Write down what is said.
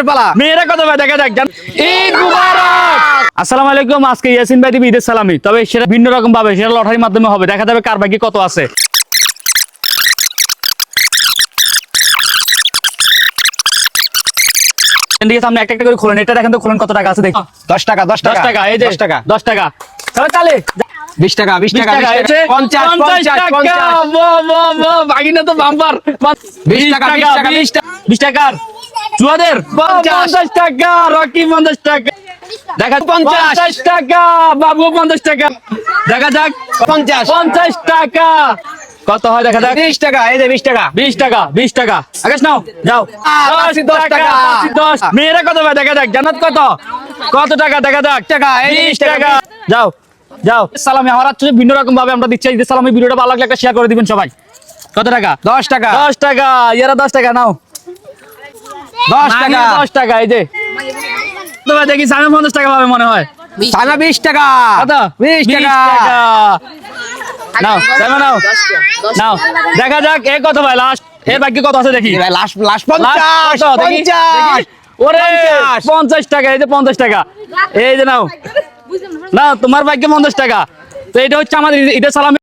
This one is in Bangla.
পালা। মেয়েরা কত ভাই দেখা যাক। ঈদ মুবারক। আসসালামু আলাইকুম। আজকে ইয়াসিন ভাই দিবে ঈদের সালামি, তবে সেটা ভিন্ন রকম ভাবে, সেটা লটারির মাধ্যমে হবে। দেখা যাবে কার ভাগ্যে কত আছে। সামনে একটা একটা করে খোলেন, এটা দেখেন তো, খোলেন কত টাকা আছে দেখি। 10 টাকা 10 10 টাকা টাকা, এই যে 10 টাকা 10 টাকা। তাহলে তাহলে 20 টাকা 20 টাকা 50 টাকা। ভাগিনা তো বাম্পার। 20 টাকা 20 টাকার চুয়াদের 50 টাকা। রকি 50 টাকা। দেখা 50 টাকা। বাবু 50 টাকা। দেখা যাক 50 টাকা কত হয় দেখা যাক। 20 টাকা, এই যে 20 টাকা 20 টাকা 20 টাকা। আকাশ নাও, যাও। 10 টাকা 10। মেয়েরা কত ভাই দেখা যাক। জান্নাত কত কত টাকা দেখা যাক। টাকা, এই 20 টাকা। যাও যাও। সালামি আমার হচ্ছে ভিন্ন রকম ভাবে আমরা দিচ্ছি। ঈদের সালামি ভিডিওটা ভালো লাগলে একটা শেয়ার করে দিবেন সবাই। কত টাকা? 10 টাকা 10 টাকা। এরা 10 টাকা নাও। 10 টাকা 10 টাকা, এই যে তোমার দেখি সামনে 50 টাকা পাবে মনে হয়। সানা 20 টাকা কত? 20 টাকা নাও সামনে নাও নাও। দেখা যাক এ কত ভাই লাস্ট। এর ভাগ্যে কত আছে দেখি। লাস্ট লাস্ট 50 কত দেখি, 50 দেখি। ওরে 50 টাকা, এই যে 50 টাকা। এই যে নাও নাও, তোমার ভাগ্যে 50 টাকা। তো এটা হচ্ছে আমাদের ঈদের সালামি।